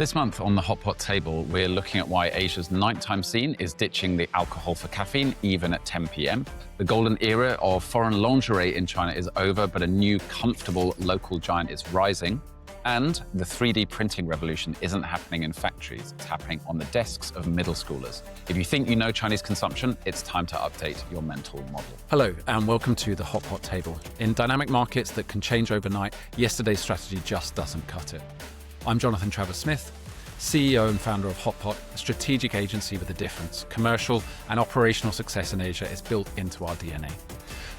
This month on the Hot Pot table, we're looking at why Asia's nighttime scene is ditching the alcohol for caffeine, even at 10 p.m. The golden era of foreign lingerie in China is over, but a new, comfortable local giant is rising. And the 3D printing revolution isn't happening in factories, it's happening on the desks of middle schoolers. If you think you know Chinese consumption, it's time to update your mental model. Hello, and welcome to the Hot Pot table. In dynamic markets that can change overnight, yesterday's strategy just doesn't cut it. I'm Jonathan Travers-Smith, CEO and founder of Hot Pot, a strategic agency with a difference. Commercial and operational success in Asia is built into our DNA.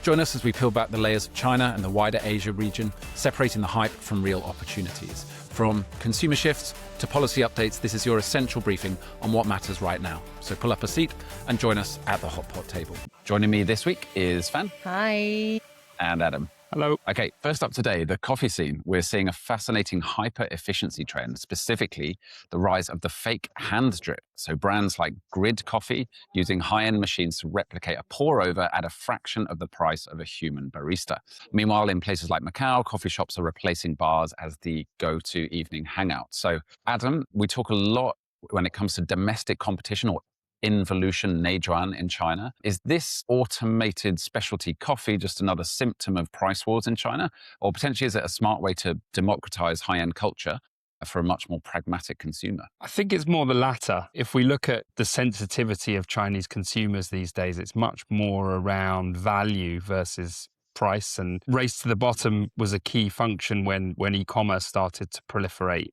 Join us as we peel back the layers of China and the wider Asia region, separating the hype from real opportunities. From consumer shifts to policy updates, this is your essential briefing on what matters right now. So pull up a seat and join us at the Hot Pot table. Joining me this week is Fan. Hi. And Adam. Hello. Okay, first up today, the coffee scene. We're seeing a fascinating hyper-efficiency trend, specifically the rise of the fake hand drip. So brands like Grid Coffee using high-end machines to replicate a pour-over at a fraction of the price of a human barista. Meanwhile, in places like Macau, coffee shops are replacing bars as the go-to evening hangout. So Adam, we talk a lot when it comes to domestic competition or involution Neizhuan in China. Is this automated specialty coffee just another symptom of price wars in China? Or potentially is it a smart way to democratize high-end culture for a much more pragmatic consumer? I think it's more the latter. If we look at the sensitivity of Chinese consumers these days, it's much more around value versus price. And race to the bottom was a key function when e-commerce started to proliferate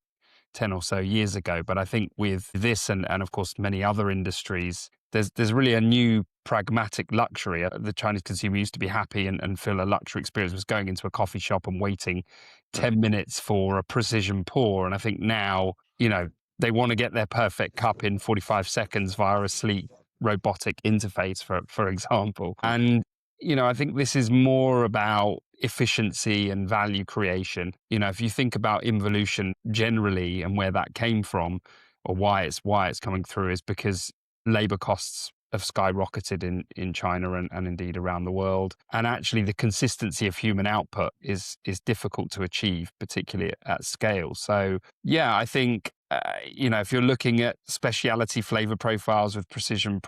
10 or so years ago. But I think with this and of course many other industries, there's really a new pragmatic luxury. The Chinese consumer used to be happy and feel a luxury experience was going into a coffee shop and waiting 10 minutes for a precision pour. And I think now, they want to get their perfect cup in 45 seconds via a sleek robotic interface, for example. And I think this is more about efficiency and value creation. If you think about involution generally and where that came from, or why it's coming through, is because labor costs have skyrocketed in China and indeed around the world. And actually the consistency of human output is difficult to achieve, particularly at scale. So yeah, I think if you're looking at speciality flavor profiles with precision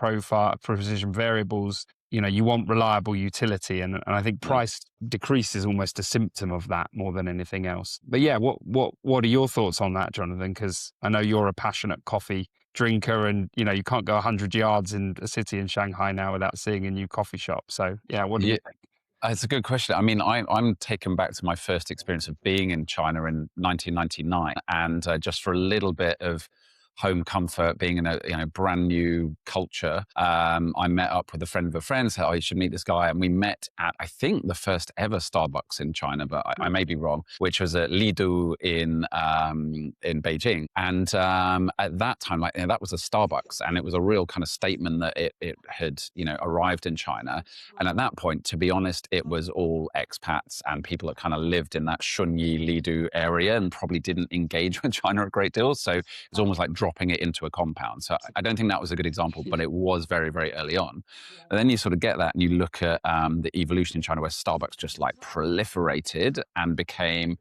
variables, you want reliable utility. And I think price decrease is almost a symptom of that more than anything else. But yeah, what are your thoughts on that, Jonathan? Because I know you're a passionate coffee drinker and, you can't go 100 yards in a city in Shanghai now without seeing a new coffee shop. So yeah, what do you think? It's a good question. I mean, I'm taken back to my first experience of being in China in 1999. And just for a little bit of home comfort, being in a brand new culture, I met up with a friend of a friend, said, "Oh, you should meet this guy." And we met at, I think, the first ever Starbucks in China, but I may be wrong, which was at Lidu in Beijing. And at that time, that was a Starbucks, and it was a real kind of statement that it had arrived in China. And at that point, to be honest, it was all expats and people that kind of lived in that Shunyi Lidu area and probably didn't engage with China a great deal. So it was almost like dropping it into a compound. So I don't think that was a good example, but it was very, very early on. And then you sort of get that and you look at the evolution in China where Starbucks just like proliferated and became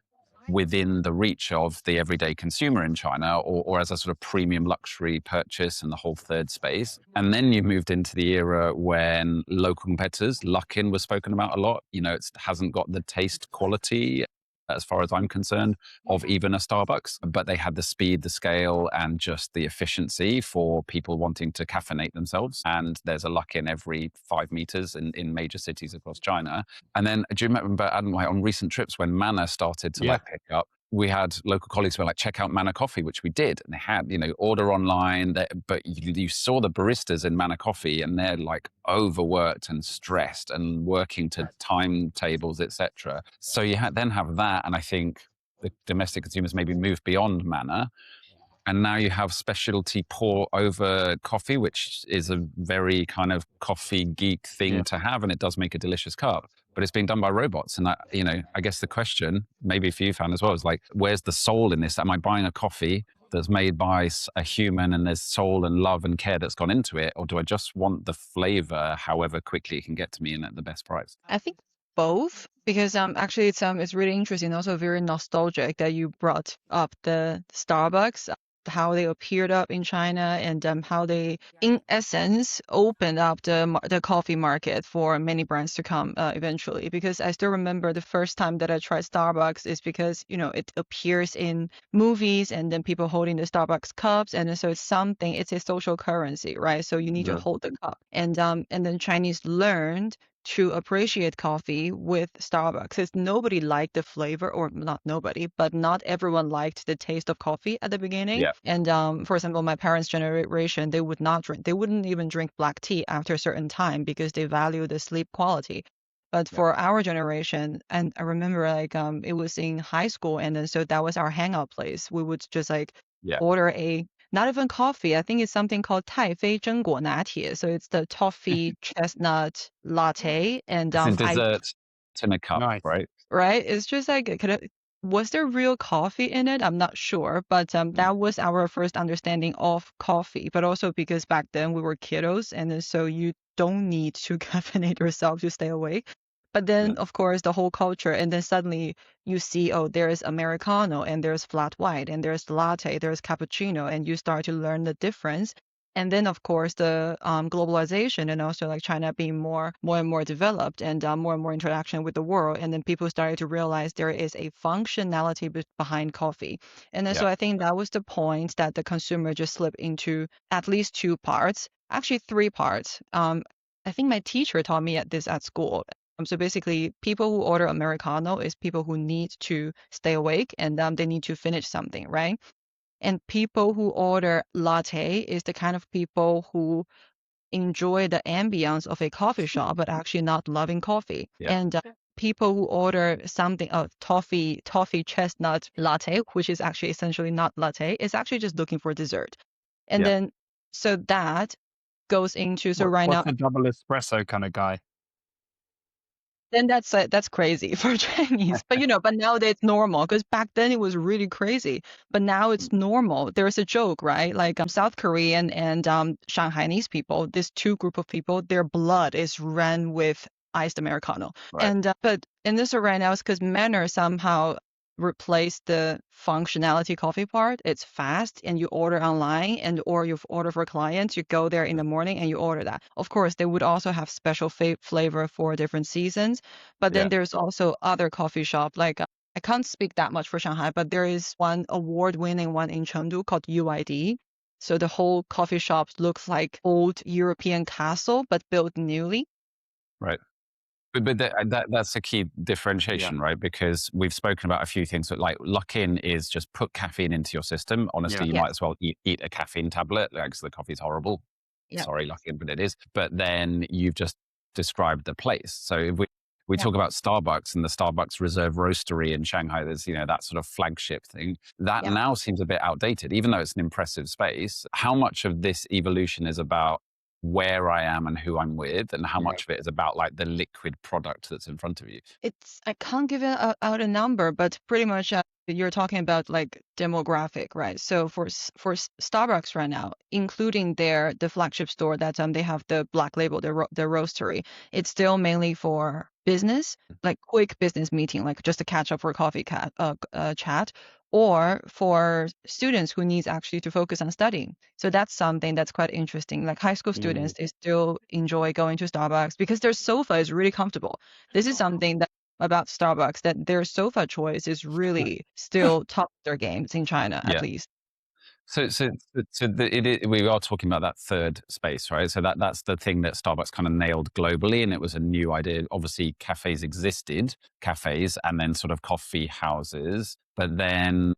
within the reach of the everyday consumer in China or as a sort of premium luxury purchase and the whole third space. And then you moved into the era when local competitors, Luckin was spoken about a lot. It hasn't got the taste quality, as far as I'm concerned, of even a Starbucks, but they had the speed, the scale, and just the efficiency for people wanting to caffeinate themselves. And there's a Luckin every 5 meters in major cities across China. And then, do you remember, Adam, on recent trips when Manor started to pick up, we had local colleagues who were like, check out Manor Coffee, which we did. And they had, order online, but you saw the baristas in Manor Coffee and they're like overworked and stressed and working to timetables, etc. So you then have that. And I think the domestic consumers maybe moved beyond Manor. And now you have specialty pour over coffee, which is a very kind of coffee geek thing to have. And it does make a delicious cup, but it's being done by robots. And I guess the question, maybe for you, Fan, as well, is like, where's the soul in this? Am I buying a coffee that's made by a human and there's soul and love and care that's gone into it? Or do I just want the flavor, however quickly it can get to me and at the best price? I think both, because actually it's really interesting, also very nostalgic that you brought up the Starbucks. how they appeared up in China and how they, in essence, opened up the coffee market for many brands to come eventually. Because I still remember the first time that I tried Starbucks is because, it appears in movies and then people holding the Starbucks cups. And so it's a social currency, right? So you need to hold the cup. And then Chinese learned to appreciate coffee with Starbucks. Because nobody liked the flavor, or not nobody, but not everyone liked the taste of coffee at the beginning. Yeah. And for example, my parents' generation, they wouldn't even drink black tea after a certain time because they value the sleep quality. But for our generation, and I remember it was in high school, and then so that was our hangout place. We would just order not even coffee. I think it's something called 太妃榛果拿铁. So it's the toffee chestnut latte. And It's a dessert in a cup, Nice. right? right? It's just was there real coffee in it? I'm not sure, but that was our first understanding of coffee. But also because back then we were kiddos, and then so you don't need to caffeinate yourself to stay awake. But then, of course, the whole culture, and then suddenly you see, oh, there's Americano, and there's flat white, and there's latte, there's cappuccino, and you start to learn the difference. And then, of course, the globalization, and also China being more and more developed, and more interaction with the world. And then people started to realize there is a functionality behind coffee. And then so I think that was the point that the consumer just slipped into at least two parts, actually three parts. I think my teacher taught me this at school. So basically, people who order Americano is people who need to stay awake, and they need to finish something, right? And people who order latte is the kind of people who enjoy the ambience of a coffee shop, but actually not loving coffee. Yeah. And people who order something, toffee chestnut latte, which is actually essentially not latte, is actually just looking for dessert. And then, so that goes into, What's now, a double espresso kind of guy? then that's crazy for Chinese. But but nowadays it's normal, because back then it was really crazy. But now it's normal. There's a joke, right? South Korean and Shanghainese people, this two group of people, their blood is ran with iced Americano. Right. And but in this right now, it's because Manor somehow replaced the functionality coffee part. It's fast, and you order online, or you order for clients. You go there in the morning and you order that. Of course, they would also have special flavor for different seasons. But then there's also other coffee shop. I can't speak that much for Shanghai, but there is one award-winning one in Chengdu called UID. So the whole coffee shop looks like old European castle, but built newly. Right. But that's a key differentiation, right? Because we've spoken about a few things, but lock-in is just put caffeine into your system. Honestly, you might as well eat a caffeine tablet, because the coffee's horrible. Sorry, lock-in, but it is. But then you've just described the place. So if we talk about Starbucks and the Starbucks Reserve Roastery in Shanghai, there's, that sort of flagship thing. That now seems a bit outdated, even though it's an impressive space. How much of this evolution is about where I am and who I'm with, and how much of it is about the liquid product that's in front of you? I can't give out a number, but pretty much you're talking about demographic, right? So for Starbucks right now, including the flagship store that they have the black label, the roastery, it's still mainly for business, quick business meeting, just to catch up for a coffee chat, or for students who needs actually to focus on studying. So that's something that's quite interesting. High school students, they still enjoy going to Starbucks because their sofa is really comfortable. This is something that about Starbucks, that their sofa choice is really still top of their games in China, at least. So we are talking about that third space, right? So that's the thing that Starbucks kind of nailed globally, and it was a new idea. Obviously, cafes, and then sort of coffee houses, but then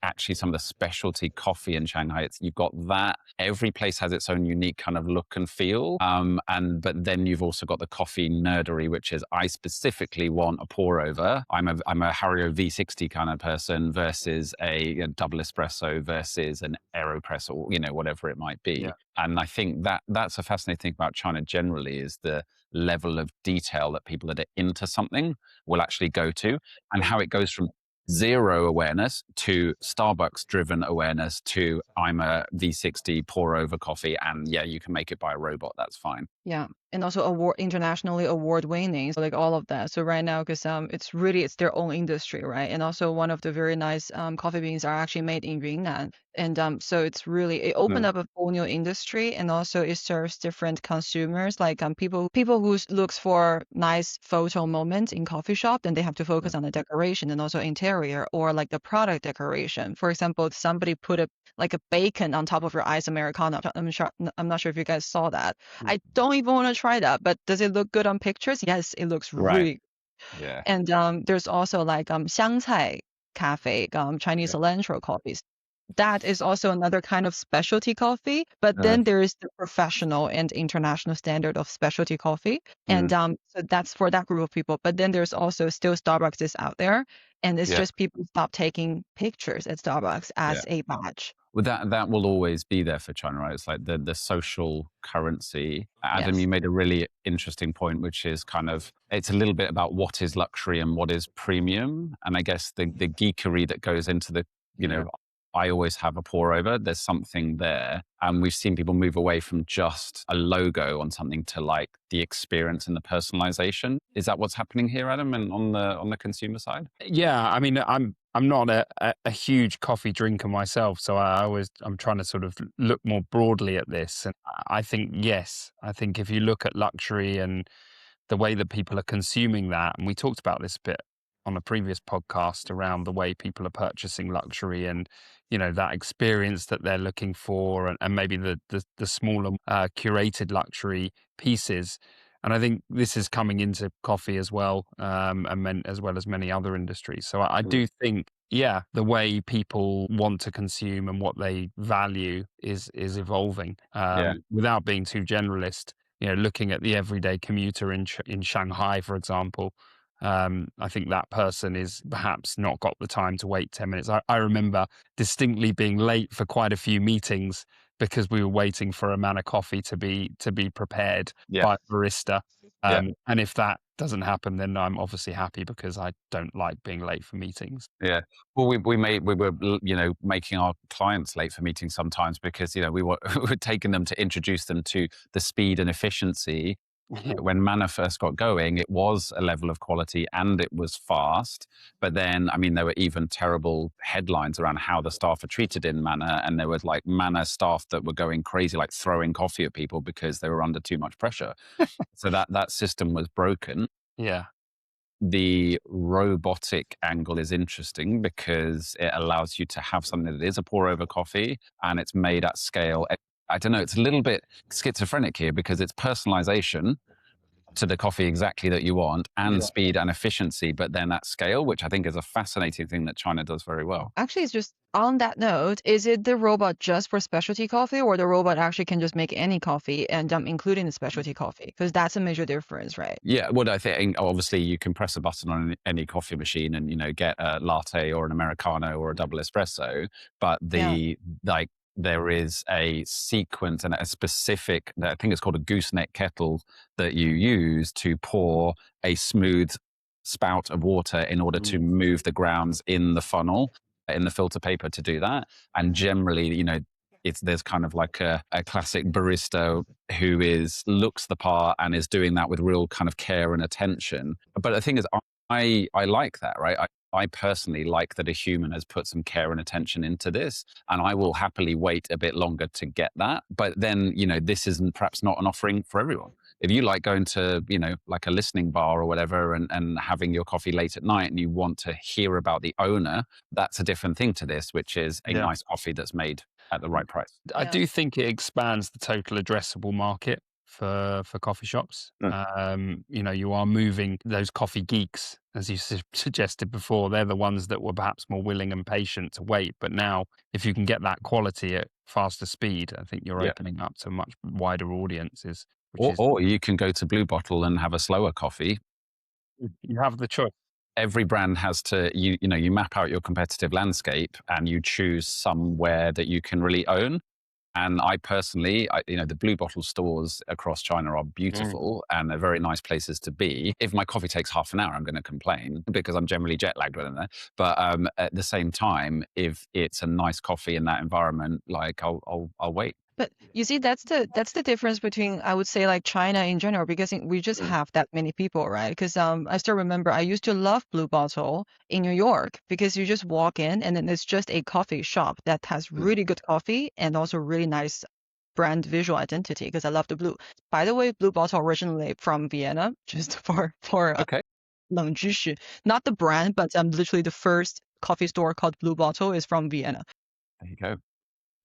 actually some of the specialty coffee in Shanghai, you've got that. Every place has its own unique kind of look and feel. But then you've also got the coffee nerdery, which is, I specifically want a pour over. I'm a Hario V60 kind of person versus a double espresso versus an AeroPress, or whatever it might be. And I think that's a fascinating thing about China generally, is the level of detail that people that are into something will actually go to, and how it goes from zero awareness to Starbucks driven awareness to I'm a V60 pour over coffee, and you can make it by a robot. That's fine. Yeah. and also internationally award winning, so like all of that. So right now, because it's their own industry, right? And also one of the very nice coffee beans are actually made in Yunnan, and so it opened up a whole new industry, and also it serves different consumers, like people who looks for nice photo moments in coffee shop, then they have to focus on the decoration and also interior, or like the product decoration. For example, if somebody put a bacon on top of your iced americano. I'm not sure if you guys saw that. I don't even want to try that, but does it look good on pictures? Yes, it looks Right. really. Yeah. And there's also like xiangcai cafe, Chinese Yeah. cilantro coffees. That is also another kind of specialty coffee, but Uh, then there is the professional and international standard of specialty coffee, and so that's for that group of people. But then there's also still Starbucks is out there, and it's yeah. just people stop taking pictures at Starbucks Yeah. as a badge. Well, that will always be there for China, right? It's like the social currency. Adam, Yes. you made a really interesting point, which is kind of it's a little bit about what is luxury and what is premium, and I guess the geekery that goes into the you know. I always have a pour over. There's something there. And we've seen people move away from just a logo on something to like the experience and the personalization. Is that what's happening here, Adam, and on the consumer side? Yeah, I mean, I'm not a huge coffee drinker myself, so I'm trying to sort of look more broadly at this. And I think, yes, I think if you look at luxury and the way that people are consuming that, and we talked about this a bit on a previous podcast around the way people are purchasing luxury and that experience that they're looking for, and maybe the smaller curated luxury pieces. And I think this is coming into coffee as well, as well as many other industries. So I do think, yeah, the way people want to consume and what they value is evolving. Without being too generalist, looking at the everyday commuter in Shanghai, for example, I think that person is perhaps not got the time to wait 10 minutes. I remember distinctly being late for quite a few meetings because we were waiting for a Manor coffee to be prepared by a barista. And if that doesn't happen, then I'm obviously happy because I don't like being late for meetings. Yeah. Well, we were making our clients late for meetings sometimes because we were we were taking them to introduce them to the speed and efficiency. When Manor first got going, it was a level of quality and it was fast. But then, I mean, there were even terrible headlines around how the staff are treated in Manor, and there was like Manor staff that were going crazy, like throwing coffee at people because they were under too much pressure. So that system was broken. Yeah. The robotic angle is interesting because it allows you to have something that is a pour over coffee and it's made at scale. I don't know, it's a little bit schizophrenic here because it's personalization to the coffee exactly that you want and speed and efficiency, but then at scale, which I think is a fascinating thing that China does very well. Actually, it's just on that note, is it the robot just for specialty coffee, or the robot actually can just make any coffee and including the specialty coffee? Because that's a major difference, right? Yeah, well, I think obviously you can press a button on any coffee machine and get a latte or an Americano or a double espresso, but there is a sequence and a specific, I think it's called a gooseneck kettle that you use to pour a smooth spout of water in order to move the grounds in the funnel, in the filter paper to do that. And generally, there's kind of like a classic barista who looks the part and is doing that with real kind of care and attention. But the thing is, I like that, right? I personally like that a human has put some care and attention into this, and I will happily wait a bit longer to get that. But then, this isn't perhaps not an offering for everyone. If you like going to, like a listening bar or whatever and having your coffee late at night and you want to hear about the owner, that's a different thing to this, which is a nice coffee that's made at the right price. I do think it expands the total addressable market for coffee shops. You are moving those coffee geeks, as you suggested before. They're the ones that were perhaps more willing and patient to wait. But now, if you can get that quality at faster speed, I think you're opening up to much wider audiences. Or you can go to Blue Bottle and have a slower coffee. You have the choice. Every brand has to, you map out your competitive landscape and you choose somewhere that you can really own. And I personally, the Blue Bottle stores across China are beautiful and they're very nice places to be. If my coffee takes half an hour, I'm going to complain because I'm generally jet lagged when I'm there. But at the same time, if it's a nice coffee in that environment, like I'll wait. But you see, that's the difference between, I would say, like China in general, because we just have that many people, right? Because I still remember I used to love Blue Bottle in New York because you just walk in and then it's just a coffee shop that has really good coffee and also really nice brand visual identity. Because I love the blue. By the way, Blue Bottle originally from Vienna, just for Okay. 冷知识, not the brand, but literally the first coffee store called Blue Bottle is from Vienna. There you go.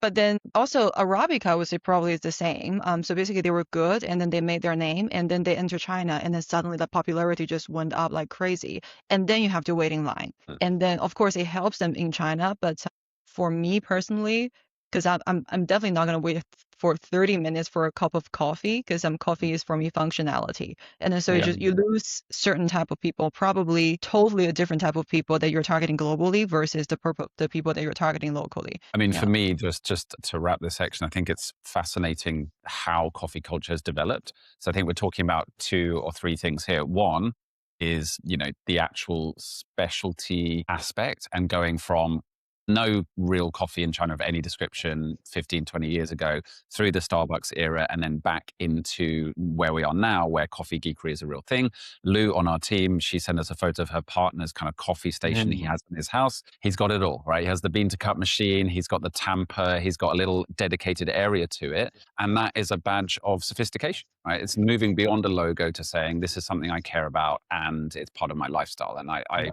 But then also Arabica, I would say probably is the same. So basically they were good and then they made their name and then they entered China and then suddenly the popularity just went up like crazy. And then you have to wait in line. And then of course it helps them in China, but for me personally, because I'm definitely not gonna wait for 30 minutes for a cup of coffee because coffee is for me functionality. And then so Yeah. you lose certain type of people, probably totally a different type of people that you're targeting globally versus the people that you're targeting locally. I mean, Yeah. for me, just to wrap this section, I think it's fascinating how coffee culture has developed. So I think we're talking about 2 or 3 things here. One is, the actual specialty aspect and going from no real coffee in China of any description 15, 20 years ago through the Starbucks era and then back into where we are now, where coffee geekery is a real thing. Lou on our team, she sent us a photo of her partner's kind of coffee station he has in his house. He's got it all, right? He has the bean to cup machine. He's got the tamper. He's got a little dedicated area to it. And that is a badge of sophistication, right? It's moving beyond a logo to saying, this is something I care about and it's part of my lifestyle. And I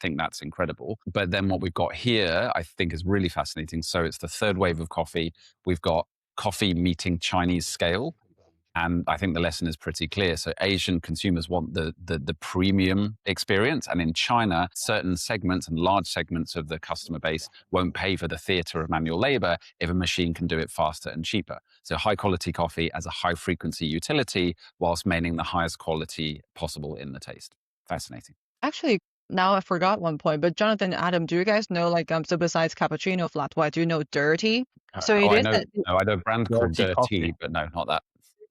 think that's incredible. But then what we've got here, I think is really fascinating. So it's the third wave of coffee. We've got coffee meeting Chinese scale. And I think the lesson is pretty clear. So Asian consumers want the premium experience. And in China, certain segments and large segments of the customer base won't pay for the theater of manual labor if a machine can do it faster and cheaper. So high quality coffee as a high frequency utility whilst maintaining the highest quality possible in the taste. Fascinating. Actually, now I forgot one point, but Jonathan, Adam, do you guys know so besides cappuccino flat white, do you know dirty? So it I is know, I know a brand called Dirty Dirty, coffee. but no, not that.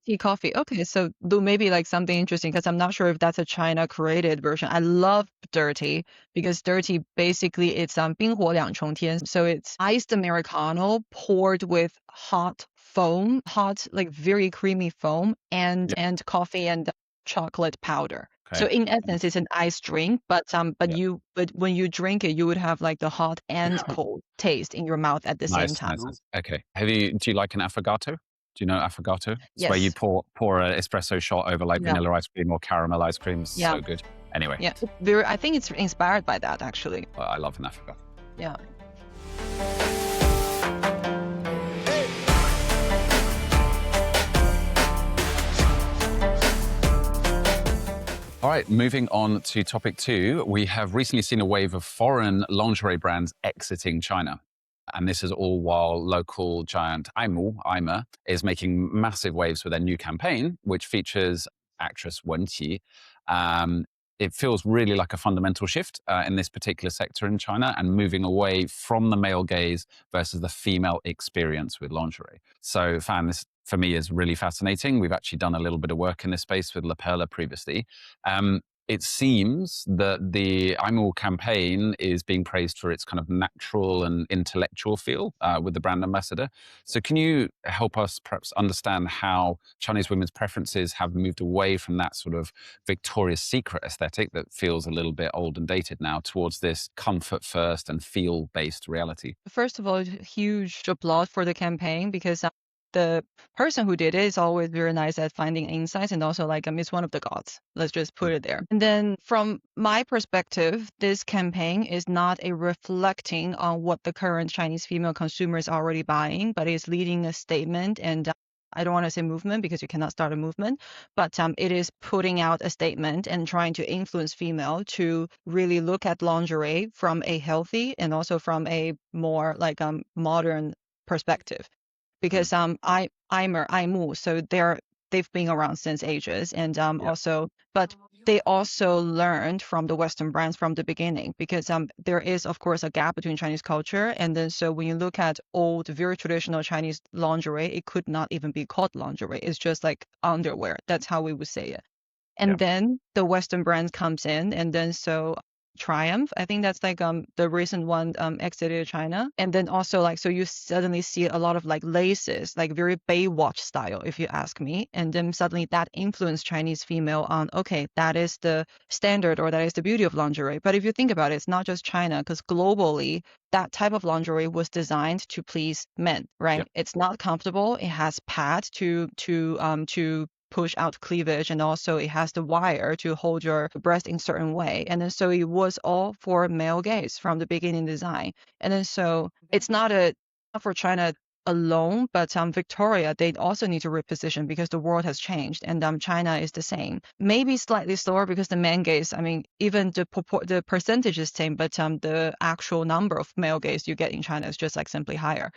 tea coffee. Okay, so do maybe like something interesting because I'm not sure if that's a China created version. I love dirty because dirty basically it's 冰火两重天. So it's iced Americano poured with hot foam, hot like very creamy foam and coffee and chocolate powder. So Okay. in essence, it's an iced drink, but when you drink it, you would have like the hot and cold taste in your mouth at the same Nice, time. nice. Okay. Do you like an affogato? Do you know affogato? It's where you Yes. pour an espresso shot over like Yeah. vanilla ice cream or caramel ice cream. It's Yeah. so good. Anyway, Yeah. I think it's inspired by that actually. I love an affogato. Yeah. All right, moving on to topic 2. We have recently seen a wave of foreign lingerie brands exiting China. And this is all while local giant Aimer, is making massive waves with their new campaign, which features actress Wen Qi. It feels really like a fundamental shift in this particular sector in China and moving away from the male gaze versus the female experience with lingerie. So, Fan, this for me is really fascinating. We've actually done a little bit of work in this space with La Perla previously. It seems that the Imul campaign is being praised for its kind of natural and intellectual feel with the brand ambassador. So can you help us perhaps understand how Chinese women's preferences have moved away from that sort of Victoria's Secret aesthetic that feels a little bit old and dated now towards this comfort first and feel-based reality? First of all, huge applause for the campaign because the person who did it is always very nice at finding insights and also like it's one of the gods. Let's just put it there. And then from my perspective, this campaign is not a reflecting on what the current Chinese female consumers are already buying, but is leading a statement and I don't want to say movement because you cannot start a movement, but it is putting out a statement and trying to influence female to really look at lingerie from a healthy and also from a more like modern perspective. Because Aimu, so they've been around since ages, and also, but they also learned from the Western brands from the beginning because there is of course a gap between Chinese culture, and then so when you look at old, very traditional Chinese lingerie, it could not even be called lingerie. It's just like underwear. That's how we would say it. And then the Western brand comes in, and then so Triumph. I think that's like the recent one exited China. And then also like so you suddenly see a lot of like laces, like very Baywatch style, if you ask me. And then suddenly that influenced Chinese female on okay, that is the standard or that is the beauty of lingerie. But if you think about it, it's not just China, because globally that type of lingerie was designed to please men, right? Yeah. It's not comfortable. It has pads to push out cleavage, and also it has the wire to hold your breast in certain way. And then so it was all for male gaze from the beginning design. And then so it's not for China alone, but Victoria, they also need to reposition because the world has changed, and China is the same. Maybe slightly slower because the man gaze, I mean, even the percentage is same, but the actual number of male gaze you get in China is just like simply higher.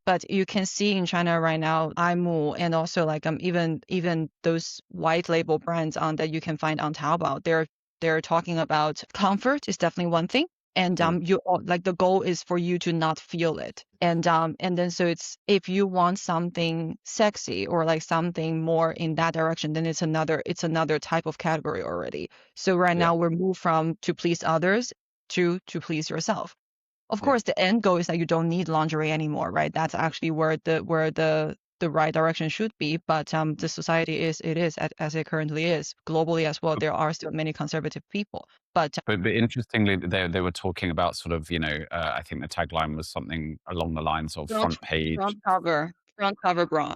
But you can see in China right now, Aimu and also like even those white label brands on that you can find on Taobao, they're talking about comfort is definitely one thing. And you like the goal is for you to not feel it. And then so it's if you want something sexy or like something more in that direction, then it's another type of category already. So right now we're moved from to please others to please yourself. Of course, the end goal is that you don't need lingerie anymore, right? That's actually where the right direction should be. But the society is as it currently is globally as well. There are still many conservative people, but But interestingly, they were talking about sort of, I think the tagline was something along the lines of front page, front cover bra.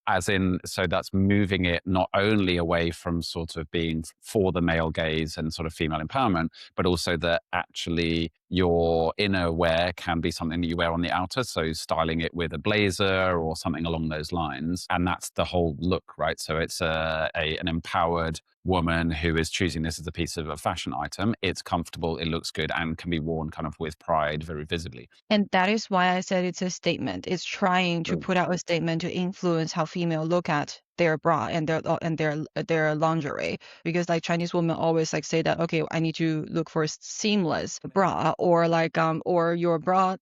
as in, so that's moving it not only away from sort of being for the male gaze and sort of female empowerment, but also that actually your inner wear can be something that you wear on the outer. So styling it with a blazer or something along those lines. And that's the whole look, right? So it's an empowered woman who is choosing this as a piece of a fashion item. It's comfortable, it looks good, and can be worn kind of with pride very visibly. And that is why I said it's a statement. It's trying to put out a statement to influence how female look at their bra and their lingerie, because like Chinese women always like say that okay, I need to look for a seamless bra, or like or your bra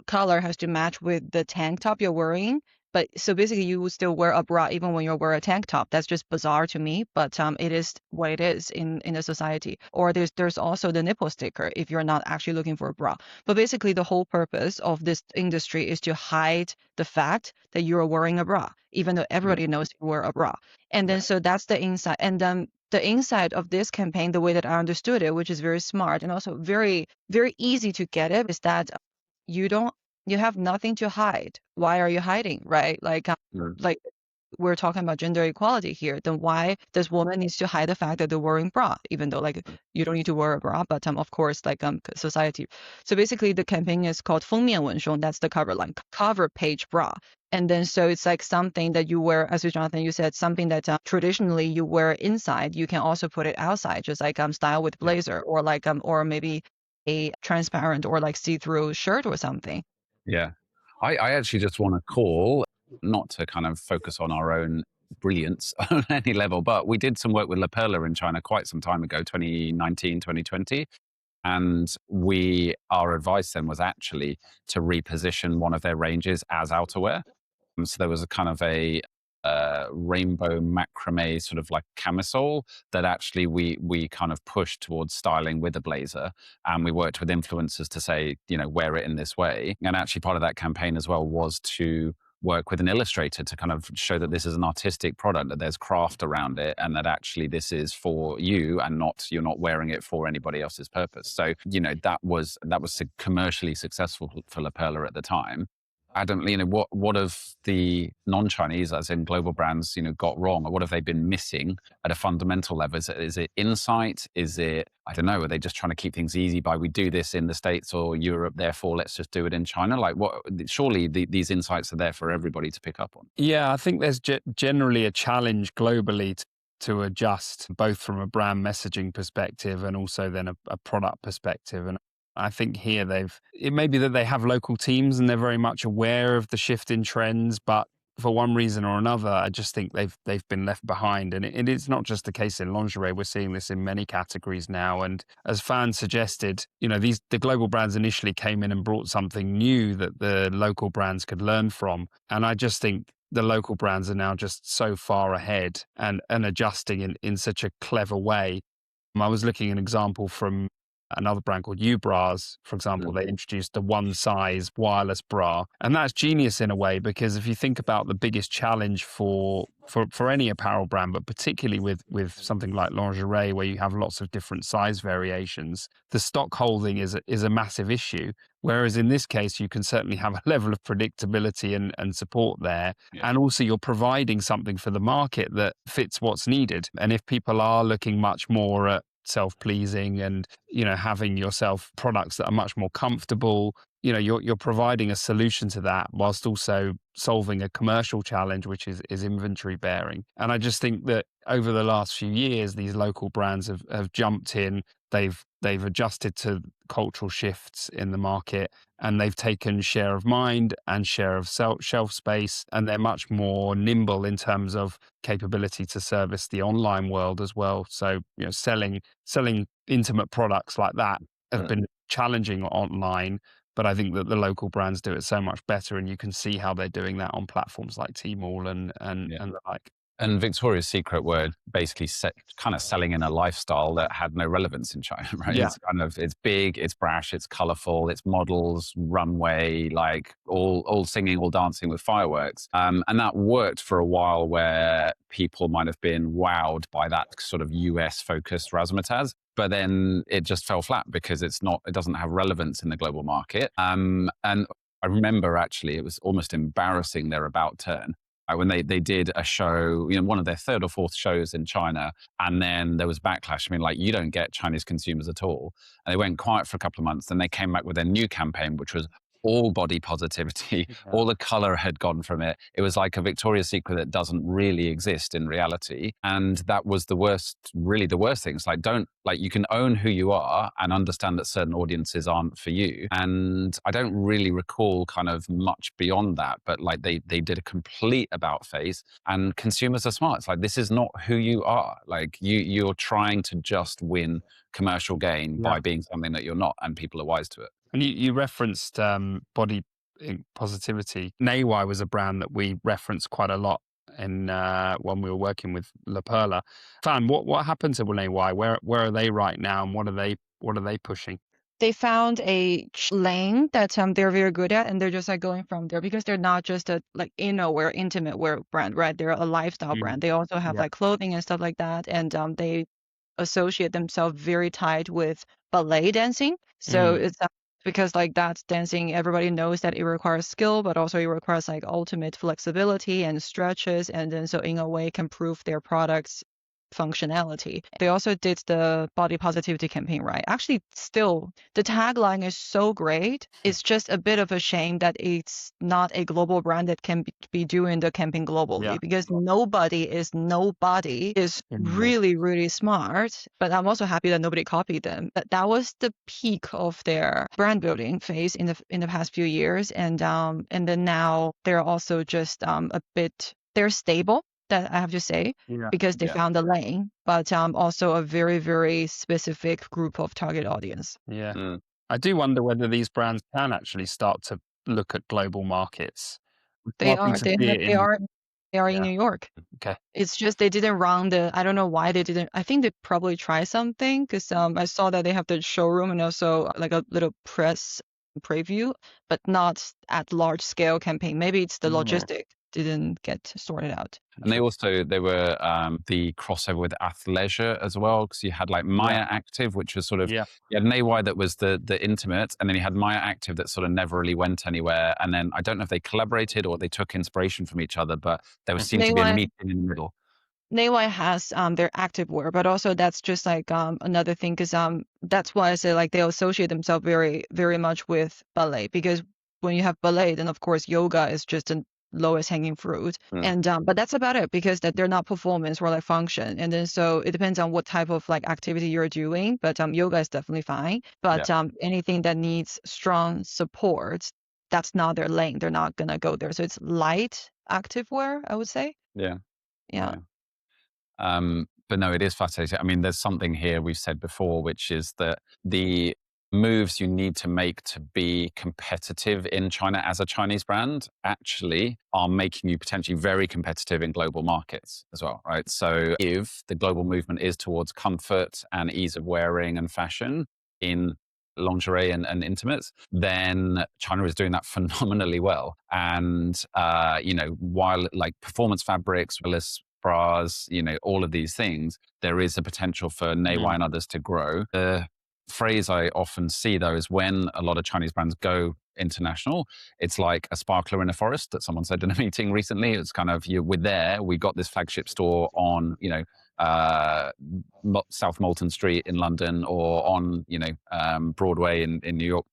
color has to match with the tank top you're wearing. But so basically, you would still wear a bra even when you wear a tank top. That's just bizarre to me, but it is what it is in the society. Or there's also the nipple sticker if you're not actually looking for a bra. But basically, the whole purpose of this industry is to hide the fact that you're wearing a bra, even though everybody knows you wear a bra. And then so that's the inside. And the inside of this campaign, the way that I understood it, which is very smart and also very, very easy to get it, is that you have nothing to hide. Why are you hiding, right? Like we're talking about gender equality here. Then why this woman needs to hide the fact that they're wearing bra, even though like you don't need to wear a bra, but of course like society. So basically the campaign is called 封面文胸. That's the cover line, cover page bra. And then so it's like something that you wear, as Jonathan, you said, something that traditionally you wear inside. You can also put it outside, just like style with blazer, or like or maybe a transparent or like see-through shirt or something. Yeah. I actually just want to call, not to kind of focus on our own brilliance on any level, but we did some work with La Perla in China quite some time ago, 2019, 2020. And our advice then was actually to reposition one of their ranges as outerwear. So there was a kind of a rainbow macrame sort of like camisole that actually we kind of pushed towards styling with a blazer, and we worked with influencers to say, wear it in this way. And actually part of that campaign as well was to work with an illustrator to kind of show that this is an artistic product, that there's craft around it, and that actually this is for you and you're not wearing it for anybody else's purpose. So, that was commercially successful for La Perla at the time. I don't, what have the non-Chinese, as in global brands, got wrong? Or what have they been missing at a fundamental level? Is it insight? Is it, I don't know, are they just trying to keep things easy by we do this in the States or Europe, therefore let's just do it in China? Like surely these insights are there for everybody to pick up on. Yeah, I think there's generally a challenge globally to adjust, both from a brand messaging perspective and also then a product perspective. And I think here it may be that they have local teams and they're very much aware of the shift in trends, but for one reason or another, I just think they've been left behind. And it's not just the case in lingerie. We're seeing this in many categories now. And as Fan suggested, the global brands initially came in and brought something new that the local brands could learn from. And I just think the local brands are now just so far ahead and adjusting in such a clever way. I was looking at an example from another brand called Ubras, for example, they introduced the one size wireless bra. And that's genius in a way, because if you think about the biggest challenge for any apparel brand, but particularly with something like lingerie, where you have lots of different size variations, the stock holding is a massive issue. Whereas in this case, you can certainly have a level of predictability and support there. Yeah. And also you're providing something for the market that fits what's needed. And if people are looking much more at self-pleasing and, having yourself products that are much more comfortable, you're providing a solution to that whilst also solving a commercial challenge, which is inventory bearing. And I just think that over the last few years, these local brands have jumped in. They've adjusted to cultural shifts in the market, and they've taken share of mind and share of shelf space, and they're much more nimble in terms of capability to service the online world as well. So, selling intimate products like that have been challenging online, but I think that the local brands do it so much better, and you can see how they're doing that on platforms like Tmall and the like. And Victoria's Secret were basically kind of selling in a lifestyle that had no relevance in China, right? Yeah. It's big, it's brash, it's colorful, it's models, runway, like all singing, all dancing with fireworks. And that worked for a while, where people might have been wowed by that sort of US focused razzmatazz. But then it just fell flat because it doesn't have relevance in the global market. And I remember actually, it was almost embarrassing, their about turn. When they did a show, one of their third or fourth shows in China, and then there was backlash. I mean, like, you don't get Chinese consumers at all. And they went quiet for a couple of months. Then they came back with their new campaign, which was all body positivity. Yeah. All the color had gone from it. It was like a Victoria's Secret that doesn't really exist in reality. And that was the worst, really the worst thing. It's like, you can own who you are and understand that certain audiences aren't for you. And I don't really recall kind of much beyond that, but like they did a complete about face, and consumers are smart. It's like, this is not who you are. Like you're trying to just win commercial gain by being something that you're not, and people are wise to it. And you referenced body positivity. Naywai was a brand that we referenced quite a lot in when we were working with La Perla. Fan, what happened to Naywai? Where are they right now, and what are they pushing? They found a lane that they're very good at, and they're just like going from there, because they're not just a like innerwear, intimate wear brand, right? They're a lifestyle brand. They also have like clothing and stuff like that, and they associate themselves very tight with ballet dancing. So it's because like that's dancing, everybody knows that it requires skill, but also it requires like ultimate flexibility and stretches, and then so in a way can prove their products functionality. They also did the body positivity campaign, right? Actually, still, the tagline is so great. It's just a bit of a shame that it's not a global brand that can be doing the campaign globally, because nobody is really, really smart. But I'm also happy that nobody copied them. But that was the peak of their brand building phase in the past few years, and then now they're also just they're stable. That I have to say, because they found the lane, but also a very, very specific group of target audience. Yeah. I do wonder whether these brands can actually start to look at global markets. They are in New York. Okay. It's just they didn't run I don't know why they didn't. I think they probably tried something, because I saw that they have the showroom and also like a little press preview, but not at large scale campaign. Maybe it's the logistic didn't get sorted out. And they were the crossover with athleisure as well, because you had like Maya Active, which was sort of, you had Naywai that was the intimate, and then you had Maya Active that sort of never really went anywhere. And then I don't know if they collaborated or they took inspiration from each other, but there seemed to be a meeting in the middle. Naywai has their activewear, but also that's just like another thing, because that's why I say like they associate themselves very, very much with ballet, because when you have ballet, then of course yoga is just a lowest hanging fruit, and but that's about it, because that they're not performance or like function, and then so it depends on what type of like activity you're doing, but yoga is definitely fine, but anything that needs strong support, that's not their lane. They're not gonna go there. So it's light activewear, I would say. Yeah. But no, it is fascinating. I mean, there's something here we've said before, which is that the moves you need to make to be competitive in China as a Chinese brand actually are making you potentially very competitive in global markets as well, right? So if the global movement is towards comfort and ease of wearing and fashion, in lingerie and intimates, then China is doing that phenomenally well. And, while like performance fabrics, wellness bras, all of these things, there is a potential for Naywai and others to grow. The phrase I often see, though, is when a lot of Chinese brands go international, it's like a sparkler in a forest that someone said in a meeting recently. It's kind of, we got this flagship store on, South Molton Street in London, or on, Broadway in New York,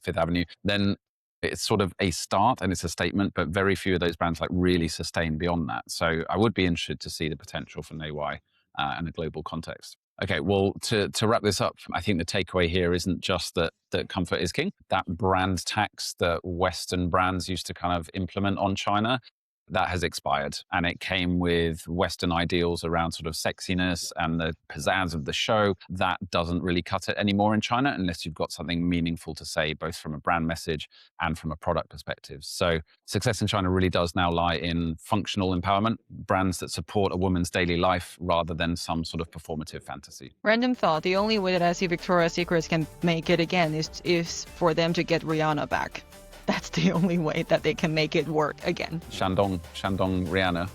Fifth Avenue. Then it's sort of a start and it's a statement, but very few of those brands like really sustain beyond that. So I would be interested to see the potential for Naywai in a global context. Okay, well, to wrap this up, I think the takeaway here isn't just that comfort is king. That brand tax that Western brands used to kind of implement on China, that has expired. And it came with Western ideals around sort of sexiness and the pizzazz of the show. That doesn't really cut it anymore in China unless you've got something meaningful to say, both from a brand message and from a product perspective. So success in China really does now lie in functional empowerment, brands that support a woman's daily life rather than some sort of performative fantasy. Random thought, the only way that I see Victoria's Secret can make it again is for them to get Rihanna back. That's the only way that they can make it work again. Shandong Rihanna.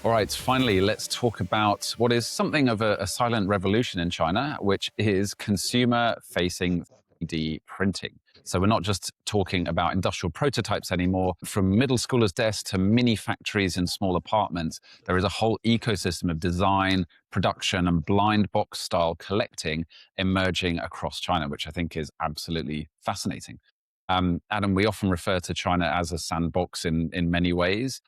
All right, finally, let's talk about what is something of a silent revolution in China, which is consumer-facing 3D printing. So we're not just talking about industrial prototypes anymore. From middle schoolers' desks to mini factories in small apartments, there is a whole ecosystem of design, production, and blind box style collecting emerging across China, which I think is absolutely fascinating. Adam, we often refer to China as a sandbox in many ways.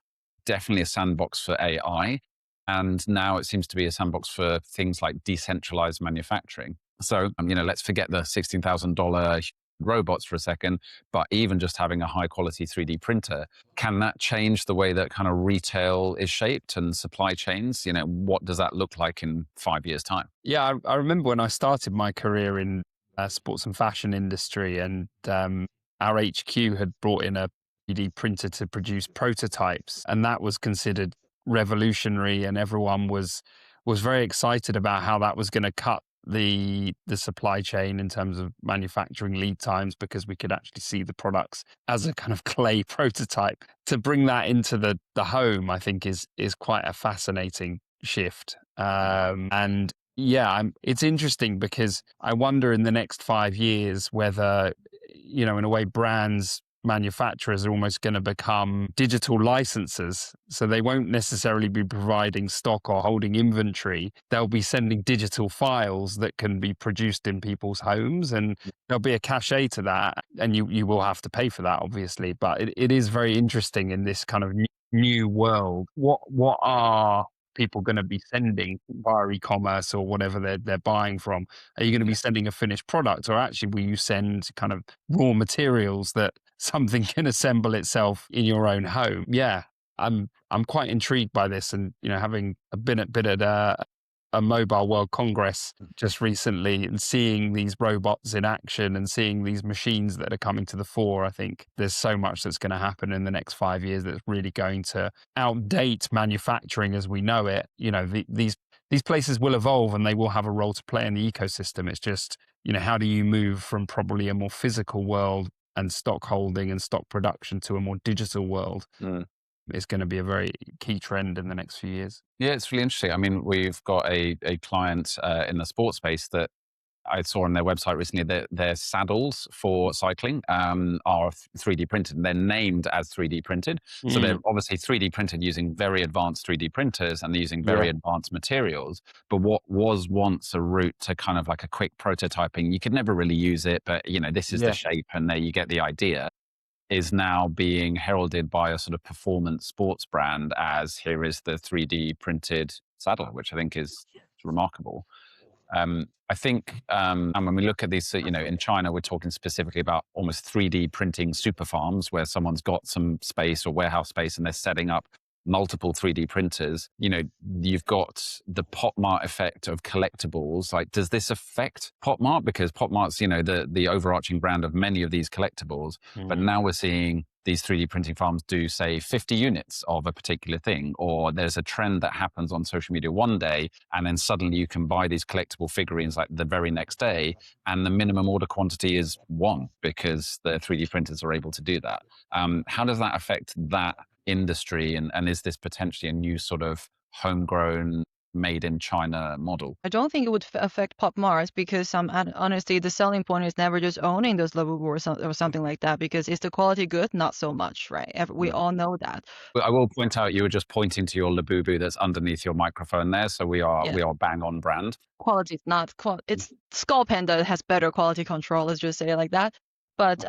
Definitely a sandbox for AI. And now it seems to be a sandbox for things like decentralized manufacturing. So, let's forget the $16,000 robots for a second, but even just having a high quality 3D printer, can that change the way that kind of retail is shaped and supply chains? What does that look like in 5 years' time? Yeah, I remember when I started my career in sports and fashion industry, and our HQ had brought in a 3D printer to produce prototypes, and that was considered revolutionary, and everyone was very excited about how that was going to cut the supply chain in terms of manufacturing lead times, because we could actually see the products as a kind of clay prototype. To bring that into the home, I think is quite a fascinating shift. And yeah, it's interesting because I wonder in the next 5 years whether, in a way, manufacturers are almost going to become digital licensors. So they won't necessarily be providing stock or holding inventory. They'll be sending digital files that can be produced in people's homes, and there'll be a cachet to that. And you will have to pay for that, obviously. But it is very interesting in this kind of new world. What are people going to be sending via e-commerce or whatever they're buying from? Are you going to be sending a finished product, or actually will you send kind of raw materials that something can assemble itself in your own home? Yeah, I'm quite intrigued by this, and having been at a Mobile World Congress just recently and seeing these robots in action and seeing these machines that are coming to the fore, I think there's so much that's going to happen in the next 5 years that's really going to outdate manufacturing as we know it. These places will evolve and they will have a role to play in the ecosystem. It's just, how do you move from probably a more physical world and stock holding and stock production to a more digital world? It's going to be a very key trend in the next few years. Yeah, it's really interesting. I mean, we've got a client in the sports space that I saw on their website recently that their saddles for cycling are 3D printed, and they're named as 3D printed. So they're obviously 3D printed using very advanced 3D printers, and they're using very advanced materials. But what was once a route to kind of like a quick prototyping, you could never really use it, but this is the shape, and there you get the idea, is now being heralded by a sort of performance sports brand as here is the 3D printed saddle, which I think is remarkable. I think, and when we look at these, in China, we're talking specifically about almost 3D printing super farms where someone's got some space or warehouse space and they're setting up multiple 3D printers. You've got the Pop Mart effect of collectibles. Like, does this affect Pop Mart? Because Pop Mart's, the overarching brand of many of these collectibles. But now we're seeing these 3D printing farms do, say, 50 units of a particular thing, or there's a trend that happens on social media one day, and then suddenly you can buy these collectible figurines like the very next day, and the minimum order quantity is one because the 3D printers are able to do that. How does that affect that industry, and is this potentially a new sort of homegrown, made in China model? I don't think it would affect Pop Mart because honestly, the selling point is never just owning those Labubu or something like that, because is the quality good? Not so much, right? We all know that. But I will point out you were just pointing to your Labubu that's underneath your microphone there, so we are bang on brand. Quality is not it's Skull Panda has better quality control, let's just say it like that. But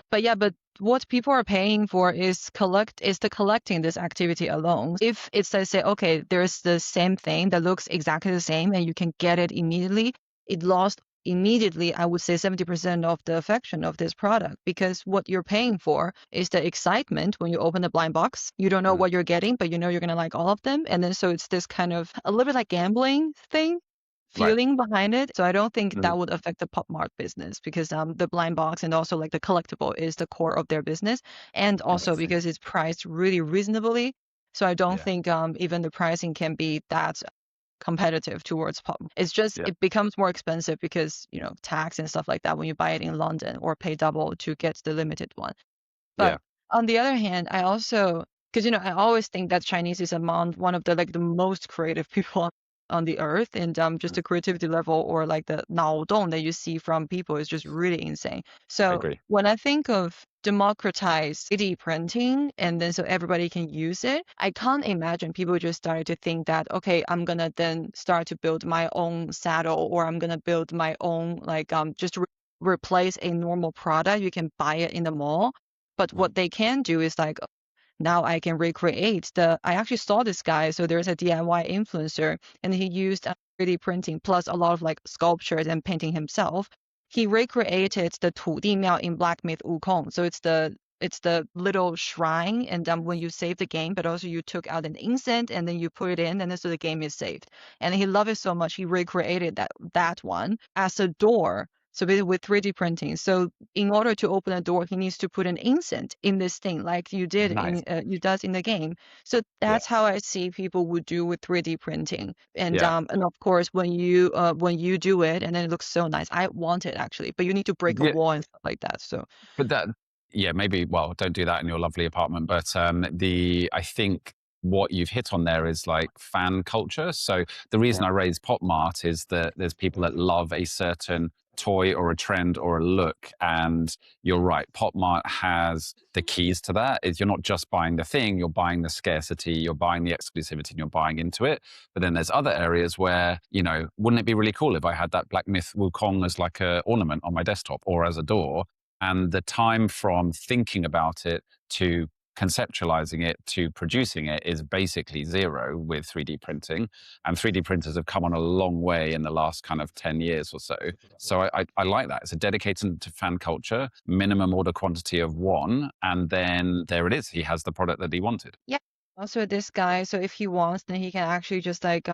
what people are paying for is the collecting this activity alone. If it's, let's say, okay, there's the same thing that looks exactly the same and you can get it immediately, it lost immediately, I would say 70% of the affection of this product, because what you're paying for is the excitement when you open the blind box. You don't know what you're getting, but you know you're going to like all of them. And then so it's this kind of a little bit like gambling thing. Feeling behind it. So I don't think that would affect the Pop Mart business, because the blind box and also like the collectible is the core of their business, and also because it's priced really reasonably. So I don't think even the pricing can be that competitive towards Pop. It's just it becomes more expensive because, you know, tax and stuff like that when you buy it in London, or pay double to get the limited one. But on the other hand, I also, because, you know, I always think that Chinese is among one of the like the most creative people on the earth, and just the creativity level, or like the 脑洞 that you see from people is just really insane. So when I think of democratize 3D printing and then so everybody can use it, I can't imagine people just started to think that, okay, I'm gonna then start to build my own saddle, or I'm gonna build my own like just replace a normal product. You can buy it in the mall. But what they can do is like, now I can recreate I actually saw this guy. So there's a DIY influencer, and he used 3D printing plus a lot of like sculptures and painting himself. He recreated the 土地庙 in Black Myth Wukong. So it's the little shrine, and when you save the game, but also you took out an incense and then you put it in, and then so the game is saved. And he loved it so much, he recreated that one as a door. So basically with 3D printing. So in order to open a door, he needs to put an incense in this thing, like you did you does in the game. So that's how I see people would do with 3D printing. And of course, when you do it, and then it looks so nice. I want it actually, but you need to break a wall and stuff like that. So, but maybe. Well, don't do that in your lovely apartment. But I think what you've hit on there is like fan culture. So the reason I raise Pop Mart is that there's people that love a certain toy or a trend or a look, and you're right, Pop Mart has the keys to that. Is you're not just buying the thing, you're buying the scarcity, you're buying the exclusivity, and you're buying into it. But then there's other areas where, you know, wouldn't it be really cool if I had that Black Myth Wukong as like a ornament on my desktop or as a door? And the time from thinking about it to conceptualizing it to producing it is basically zero with 3D printing. And 3D printers have come on a long way in the last kind of 10 years or so. So I like that. It's a dedicated to fan culture, minimum order quantity of one, and then there it is. He has the product that he wanted. Yeah. Also this guy, so if he wants, then he can actually just like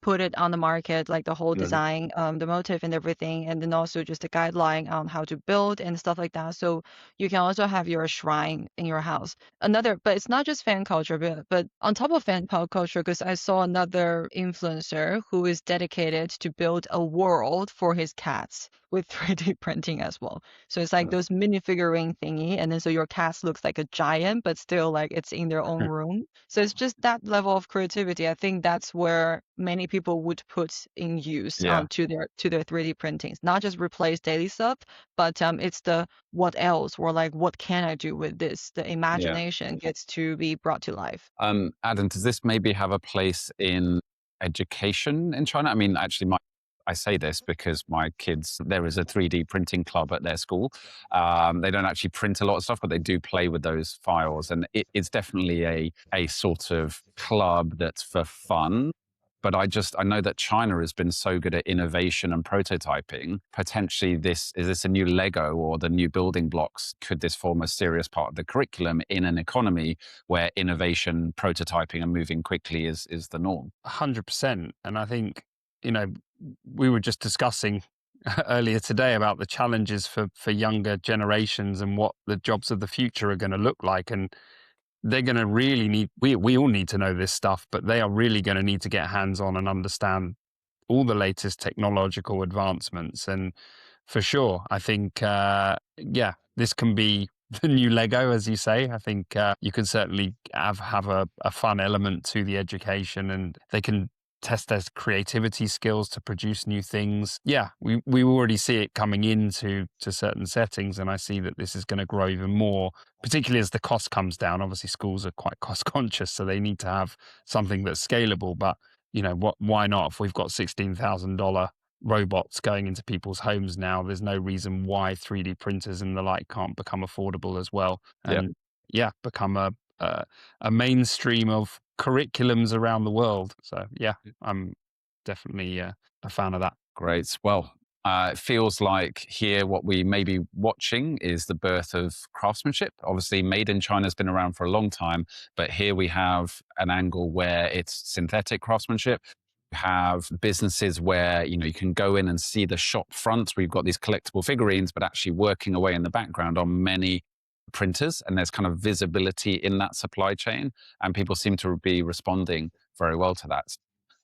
put it on the market, like the whole design, the motive and everything, and then also just a guideline on how to build and stuff like that. So you can also have your shrine in your house. But it's not just fan culture, but on top of fan culture, because I saw another influencer who is dedicated to build a world for his cats with 3D printing as well. So it's like those mini figurine thingy, and then so your cat looks like a giant, but still like it's in their own room. So it's just that level of creativity. I think that's where many people would put in use to their 3D printings. Not just replace daily stuff, but it's the what else, or like what can I do with this? The imagination gets to be brought to life. Adam, does this maybe have a place in education in China? I mean, actually, I say this because my kids, there is a 3D printing club at their school. They don't actually print a lot of stuff, but they do play with those files. And it's definitely a sort of club that's for fun. But I know that China has been so good at innovation and prototyping. Potentially is this a new Lego or the new building blocks? Could this form a serious part of the curriculum in an economy where innovation, prototyping and moving quickly is the norm? 100%. And I think, you know, we were just discussing earlier today about the challenges for younger generations and what the jobs of the future are going to look like. And they're going to really need, we all need to know this stuff, but they are really going to need to get hands on and understand all the latest technological advancements. And for sure, I think, this can be the new Lego, as you say. I think you can certainly have a fun element to the education, and they can test their creativity skills to produce new things. Yeah, we already see it coming into certain settings, and I see that this is going to grow even more, particularly as the cost comes down. Obviously, schools are quite cost conscious, so they need to have something that's scalable. But why not? If we've got $16,000 robots going into people's homes now, there's no reason why 3D printers and the like can't become affordable as well, and become a mainstream of curriculums around the world. So I'm definitely a fan of that. Great. Well, it feels like here what we may be watching is the birth of craftsmanship. Obviously, made in China has been around for a long time, but here we have an angle where it's synthetic craftsmanship. You have businesses where you can go in and see the shop front where you've got these collectible figurines, but actually working away in the background on many printers, and there's kind of visibility in that supply chain, and people seem to be responding very well to that.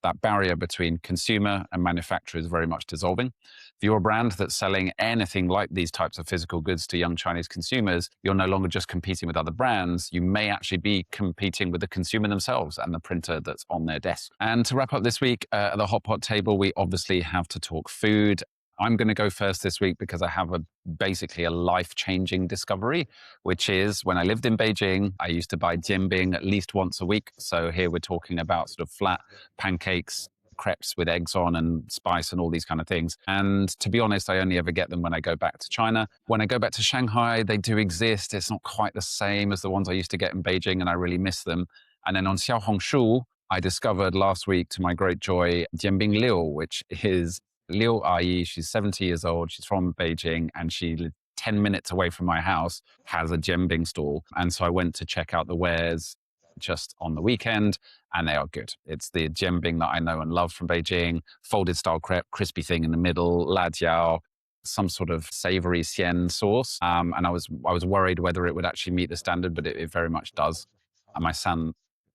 That barrier between consumer and manufacturer is very much dissolving. If you're a brand that's selling anything like these types of physical goods to young Chinese consumers, you're no longer just competing with other brands. You may actually be competing with the consumer themselves and the printer that's on their desk. And to wrap up this week at the Hot Pot table, we obviously have to talk food. I'm going to go first this week because I have basically a life-changing discovery, which is when I lived in Beijing, I used to buy jianbing at least once a week. So here we're talking about sort of flat pancakes, crepes with eggs on and spice and all these kind of things. And to be honest, I only ever get them when I go back to China. When I go back to Shanghai, they do exist. It's not quite the same as the ones I used to get in Beijing, and I really miss them. And then on Xiaohongshu, I discovered last week, to my great joy, jianbing liu, which is Liu Ai. She's 70 years old. She's from Beijing, and she lived 10 minutes away from my house, has a jianbing stall. And so I went to check out the wares just on the weekend, and they are good. It's the jianbing that I know and love from Beijing, folded style crepe, crispy thing in the middle, la jiao, some sort of savory xian sauce. And I was worried whether it would actually meet the standard, but it very much does. And my son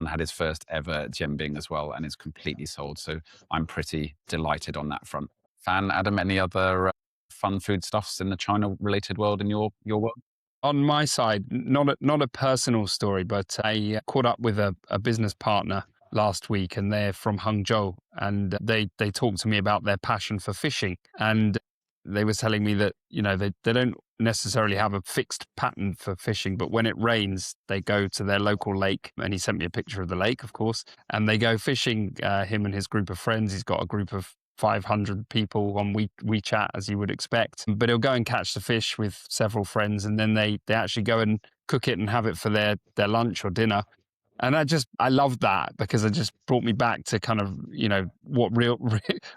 had his first ever jianbing as well, and is completely sold. So I'm pretty delighted on that front. Fan, Adam, any other fun food stuffs in the China-related world in your world? On my side, not a personal story, but I caught up with a business partner last week, and they're from Hangzhou, and they talked to me about their passion for fishing. And they were telling me that, they don't necessarily have a fixed pattern for fishing, but when it rains, they go to their local lake. And he sent me a picture of the lake, of course, and they go fishing, him and his group of friends. He's got a group of 500 people on WeChat, as you would expect. But he'll go and catch the fish with several friends, and then they actually go and cook it and have it for their lunch or dinner. And I love that, because it just brought me back to kind of, what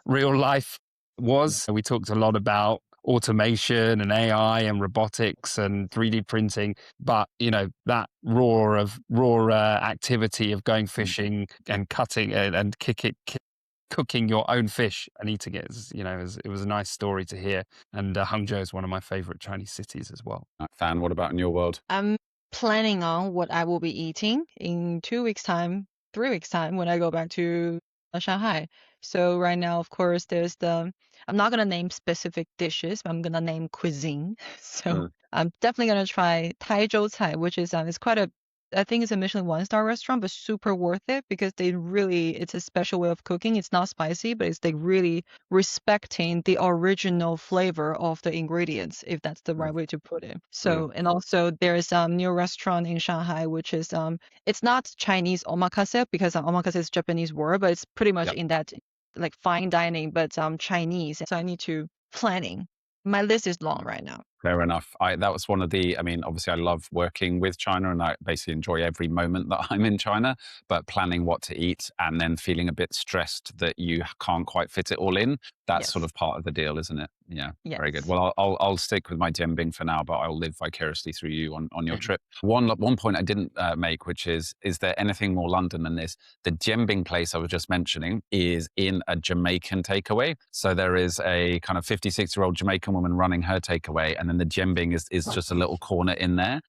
real life was. We talked a lot about automation and AI and robotics and 3D printing, but that raw activity of going fishing and cutting and cooking your own fish and eating it, it was a nice story to hear. And Hangzhou is one of my favorite Chinese cities as well. Fan, what about in your world? I'm planning on what I will be eating in 2 weeks' time, 3 weeks' time when I go back to Shanghai. So right now, of course, there's I'm not going to name specific dishes, but I'm going to name cuisine. So I'm definitely going to try Taizhou Cai, which is it's quite I think it's a Michelin 1-star restaurant, but super worth it because it's a special way of cooking. It's not spicy, but it's really respecting the original flavor of the ingredients, if that's the right way to put it. So, and also there's a new restaurant in Shanghai, which is, it's not Chinese omakase because omakase is Japanese word, but it's pretty much in that like fine dining, but Chinese. So I need to planning. My list is long right now. Fair enough. That was one of the, I mean, obviously I love working with China and I basically enjoy every moment that I'm in China, but planning what to eat and then feeling a bit stressed that you can't quite fit it all in, that's sort Yes. of part of the deal, isn't it? Yeah, very good. Yes. Well, I'll stick with my jianbing for now, but I'll live vicariously through you on your trip. One point I didn't make, which is there anything more London than this? The jianbing place I was just mentioning is in a Jamaican takeaway. So there is a kind of 56-year-old Jamaican woman running her takeaway, and then the jianbing is just a little corner in there.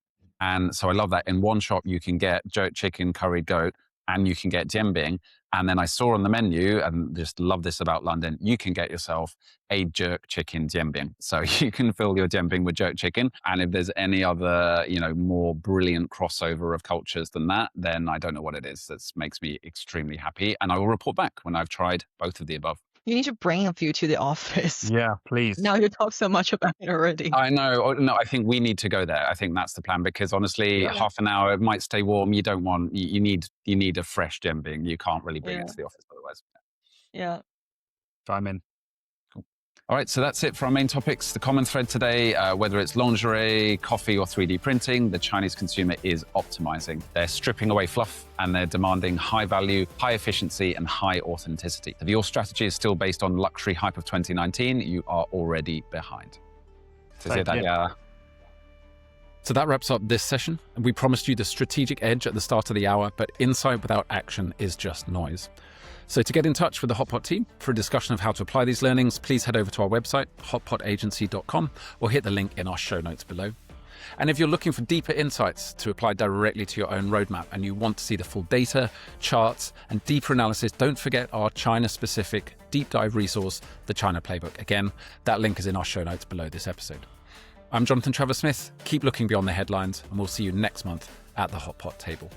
And so I love that. In one shop, you can get jerk chicken, curried goat, and you can get jianbing. And then I saw on the menu, and just love this about London, you can get yourself a jerk chicken jianbing. So you can fill your jianbing with jerk chicken. And if there's any other, more brilliant crossover of cultures than that, then I don't know what it is. That makes me extremely happy. And I will report back when I've tried both of the above. You need to bring a few to the office. Yeah, please. Now you talk so much about it already. I know. No, I think we need to go there. I think that's the plan because honestly, Yeah. half an hour, it might stay warm. You don't want, you need a fresh jianbing. You can't really bring it to the office otherwise. Yeah. I'm in. Cool. All right, so that's it for our main topics. The common thread today, whether it's lingerie, coffee, or 3D printing, the Chinese consumer is optimizing. They're stripping away fluff and they're demanding high value, high efficiency, and high authenticity. If your strategy is still based on luxury hype of 2019, you are already behind. Thank you. So that wraps up this session. And we promised you the strategic edge at the start of the hour, but insight without action is just noise. So to get in touch with the Hotpot team for a discussion of how to apply these learnings, please head over to our website, hotpotagency.com, or hit the link in our show notes below. And if you're looking for deeper insights to apply directly to your own roadmap and you want to see the full data, charts, and deeper analysis, don't forget our China-specific deep dive resource, the China Playbook. Again, that link is in our show notes below this episode. I'm Jonathan Travers-Smith. Keep looking beyond the headlines, and we'll see you next month at the Hotpot table.